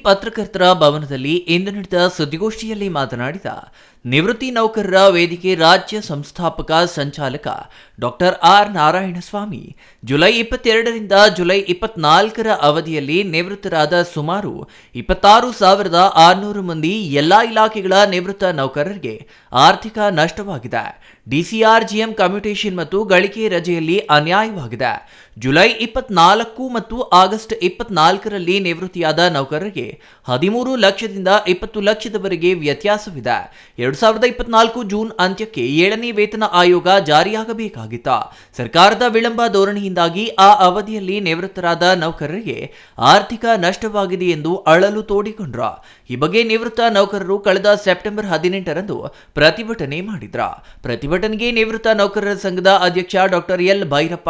ಪತ್ರಕರ್ತರ ಭವನದಲ್ಲಿ ಇಂದು ನಡೆದ ಸುದ್ದಿಗೋಷ್ಠಿಯಲ್ಲಿ ಮಾತನಾಡಿದ ನಿವೃತ್ತಿ ನೌಕರರ ವೇದಿಕೆ ರಾಜ್ಯ ಸಂಸ್ಥಾಪಕ ಸಂಚಾಲಕ ಡಾಕ್ಟರ್ ಆರ್ ನಾರಾಯಣಸ್ವಾಮಿ, ಜುಲೈ 22ರಿಂದ ಜುಲೈ 24ರ ಅವಧಿಯಲ್ಲಿ ನಿವೃತ್ತರಾದ ಸುಮಾರು 26,600 ಮಂದಿ ಎಲ್ಲಾ ಇಲಾಖೆಗಳ ನಿವೃತ್ತ ನೌಕರರಿಗೆ ಆರ್ಥಿಕ ನಷ್ಟವಾಗಿದೆ. ಡಿಸಿಆರ್ಜಿಎಂ ಕಮ್ಯುಟೇಷನ್ ಮತ್ತು ಗಳಿಕೆ ರಜೆಯಲ್ಲಿ ಅನ್ಯಾಯವಾಗಿದೆ. ಜುಲೈ 24 ಮತ್ತು ಆಗಸ್ಟ್ 24ರಲ್ಲಿ ನಿವೃತ್ತಿಯಾದ ನೌಕರರಿಗೆ 13 ಲಕ್ಷದಿಂದ 20 ಲಕ್ಷದವರೆಗೆ ವ್ಯತ್ಯಾಸವಿದೆ. 2024 ಜೂನ್ ಅಂತ್ಯಕ್ಕೆ 7ನೇ ವೇತನ ಆಯೋಗ ಜಾರಿಯಾಗಬೇಕಾಗಿತ್ತು. ಸರ್ಕಾರದ ವಿಳಂಬ ಧೋರಣೆಯಿಂದಾಗಿ ಆ ಅವಧಿಯಲ್ಲಿ ನಿವೃತ್ತರಾದ ನೌಕರರಿಗೆ ಆರ್ಥಿಕ ನಷ್ಟವಾಗಿದೆ ಎಂದು ಅಳಲು ತೋಡಿಕೊಂಡ್ರು. ಈ ಬಗ್ಗೆ ನಿವೃತ್ತ ನೌಕರರು ಕಳೆದ ಸೆಪ್ಟೆಂಬರ್ 18ರಂದು ಪ್ರತಿಭಟನೆ ಮಾಡಿದ್ರ. ಪ್ರತಿಭಟನೆಗೆ ನಿವೃತ್ತ ನೌಕರರ ಸಂಘದ ಅಧ್ಯಕ್ಷ ಡಾಕ್ಟರ್ ಎಲ್ ಭೈರಪ್ಪ,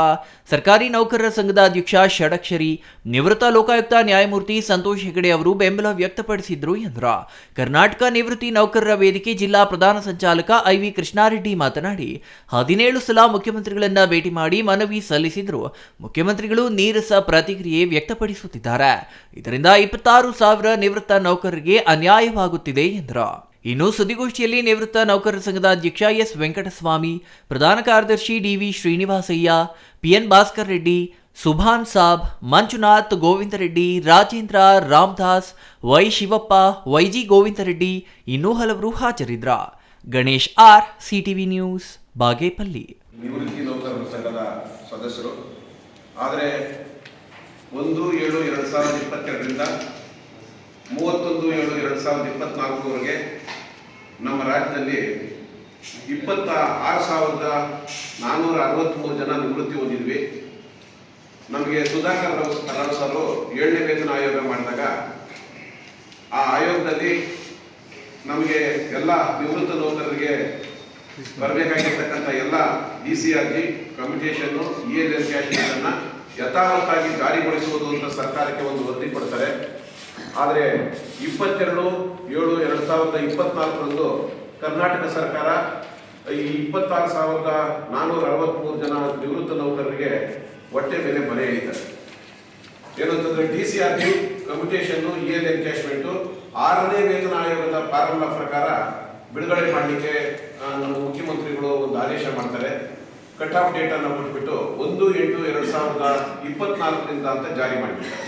ಸರ್ಕಾರಿ ನೌಕರರ ಸಂಘದ ಅಧ್ಯಕ್ಷ ಷಡಕ್ಷರಿ, ನಿವೃತ್ತ ಲೋಕಾಯುಕ್ತ ನ್ಯಾಯಮೂರ್ತಿ ಸಂತೋಷ್ ಹೆಗಡೆ ಅವರು ಬೆಂಬಲ ವ್ಯಕ್ತಪಡಿಸಿದ್ರು ಎಂದರು. ಕರ್ನಾಟಕ ನಿವೃತ್ತಿ ನೌಕರರ ವೇದಿಕೆ ಜಿಲ್ಲಾ ಪ್ರಧಾನ ಸಂಚಾಲಕ ಐವಿ ಕೃಷ್ಣಾರೆಡ್ಡಿ ಮಾತನಾಡಿ, 17 ಸಲ ಮುಖ್ಯಮಂತ್ರಿಗಳನ್ನ ಭೇಟಿ ಮಾಡಿ ಮನವಿ ಸಲ್ಲಿಸಿದ್ರು. ಮುಖ್ಯಮಂತ್ರಿಗಳು ನೀರಸ ಪ್ರತಿಕ್ರಿಯೆ ವ್ಯಕ್ತಪಡಿಸುತ್ತಿದ್ದಾರೆ. ಇದರಿಂದ 26,000 ನಿವೃತ್ತ ನೌಕರರಿಗೆ ಅನ್ಯಾಯವಾಗುತ್ತಿದೆ ಎಂದರು. ಇನ್ನು ಸುದ್ದಿಗೋಷ್ಠಿಯಲ್ಲಿ ನಿವೃತ್ತ ನೌಕರರ ಸಂಘದ ಅಧ್ಯಕ್ಷ ಎಸ್ ವೆಂಕಟಸ್ವಾಮಿ, ಪ್ರಧಾನ ಕಾರ್ಯದರ್ಶಿ DV Srinivasaiah, PN Bhaskar Reddy, Subhan Sab, Manjunath, Govinda Reddy, Rajendra, Ramdas, Y Shivappa, YG Govinda Reddy ಇನ್ನೂ ಹಲವರು ಹಾಜರಿದ್ರ. Ganesh R, CTV news, Bagepalli. ನಿವೃತ್ತಿ ನೌಕರರ ಸಂಘದ ಸದಸ್ಯರು. ಆದರೆ 1/7/2022ರಿಂದ 31/7/2024ವರೆಗೆ ನಮ್ಮ ರಾಜ್ಯದಲ್ಲಿ 26,463 ಜನ ನಿವೃತ್ತಿ ಹೊಂದಿದ್ವಿ. ನಮಗೆ ಸುಧಾಕರ್ ರಾವ್ ಸರ್ 7ನೇ ವೇತನ ಆಯೋಗ ಮಾಡಿದಾಗ ಆ ಆಯೋಗದಲ್ಲಿ ನಮಗೆ ಎಲ್ಲ ನಿವೃತ್ತ ನೌಕರರಿಗೆ ಬರಬೇಕಾಗಿರ್ತಕ್ಕಂಥ ಎಲ್ಲ DCRG ಕಮ್ಯುಟೇಷನ್ನು ELL ಕ್ಯಾಶ್ಮೀರನ್ನು ಯಥಾವತ್ತಾಗಿ ಜಾರಿಗೊಳಿಸುವುದು ಅಂತ ಸರ್ಕಾರಕ್ಕೆ ಒಂದು ವರದಿ ಕೊಡ್ತಾರೆ. ಆದರೆ 22/7/2024ರಂದು ಕರ್ನಾಟಕ ಸರ್ಕಾರ ಈ 26,463 ಜನ ನಿವೃತ್ತ ನೌಕರರಿಗೆ ಹೊಟ್ಟೆ ಮೇಲೆ ಬರೆ ಎಳಿತಾರೆ. ಏನಂತಂದ್ರೆ DCRG ಕಮ್ಯುಟೇಷನ್ನು ELL ಕ್ಯಾಶ್ಮೆಂಟು 6ನೇ ವೇತನ ಆಯೋಗದ ಪ್ರಾರಂಭ ಪ್ರಕಾರ ಬಿಡುಗಡೆ ಮಾಡಲಿಕ್ಕೆ ನಮ್ಮ ಮುಖ್ಯಮಂತ್ರಿಗಳು ಒಂದು ಆದೇಶ ಮಾಡ್ತಾರೆ. ಕಟ್ ಆಫ್ ಡೇಟ್ ಅನ್ನು ಕೊಟ್ಬಿಟ್ಟು 1/8/2024ರಿಂದ ಅಂತ ಜಾರಿ ಮಾಡಿಬಿಡ್ತಾರೆ.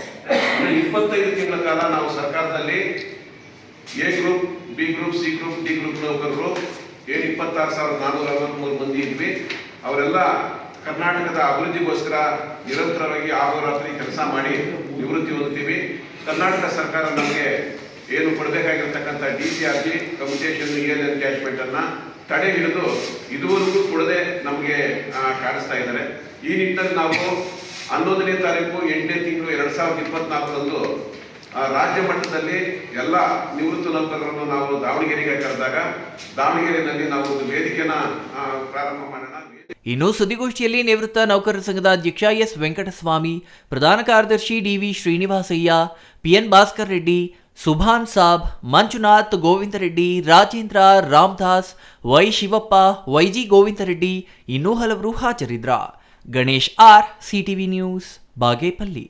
25 ತಿಂಗಳ ಕಾಲ ನಾವು ಸರ್ಕಾರದಲ್ಲಿ A group, B group, C group, D group ನೌಕರರು ಏನು 26,463 ಮಂದಿ ಇದ್ವಿ. ಅವರೆಲ್ಲ ಕರ್ನಾಟಕದ ಅಭಿವೃದ್ಧಿಗೋಸ್ಕರ ನಿರಂತರವಾಗಿ ಆಹೋರಾತ್ರಿ ಕೆಲಸ ಮಾಡಿ ನಿವೃತ್ತಿ ಹೊಂದುತ್ತೀವಿ. ಕರ್ನಾಟಕ ಸರ್ಕಾರ ನಮಗೆ ಏನು ಕೊಡಬೇಕಾಗಿರ್ತಕ್ಕಂಥ DCRG ಕಮ್ಯುಟೇಷನ್ ELL ಕ್ಯಾಶ್ಮೆಂಟ್ ಅನ್ನ ತಡೆ ಹಿಡಿದು ಇದುವರೆಗೂ ಕೊಡದೆ ನಮಗೆ ಕಾಣಿಸ್ತಾ ಇದ್ದಾರೆ. ಈ ನಿಟ್ಟಿನಲ್ಲಿ ನಾವು 11ನೇ ತಾರೀಕು 8ನೇ ತಿಂಗಳು 2024ರಂದು ರಾಜ್ಯ ಮಟ್ಟದಲ್ಲಿ ಎಲ್ಲ ನಿವೃತ್ತ ನೌಕರರನ್ನು ನಾವು ದಾವಣಗೆರೆಗೆ ಕರೆದಾಗ ದಾವಣಗೆರೆಯಲ್ಲಿ ನಾವು ಒಂದು ವೇದಿಕೆನ ಪ್ರಾರಂಭ ಮಾಡೋಣ. ಇನ್ನು ಸುದ್ದಿಗೋಷ್ಠಿಯಲ್ಲಿ ನಿವೃತ್ತ ನೌಕರರ ಸಂಘದ ಅಧ್ಯಕ್ಷ ಎಸ್ ವೆಂಕಟಸ್ವಾಮಿ, ಪ್ರಧಾನ ಕಾರ್ಯದರ್ಶಿ DV Srinivasaiah, PN Bhaskar Reddy, Subhan Sab, Manjunath, Govinda Reddy, Rajendra, Ramdas, Y Shivappa, YG Govinda Reddy ಇನ್ನೂ ಹಲವರು ಹಾಜರಿದ್ರ. Ganesh R, CTV news, Bagepalli.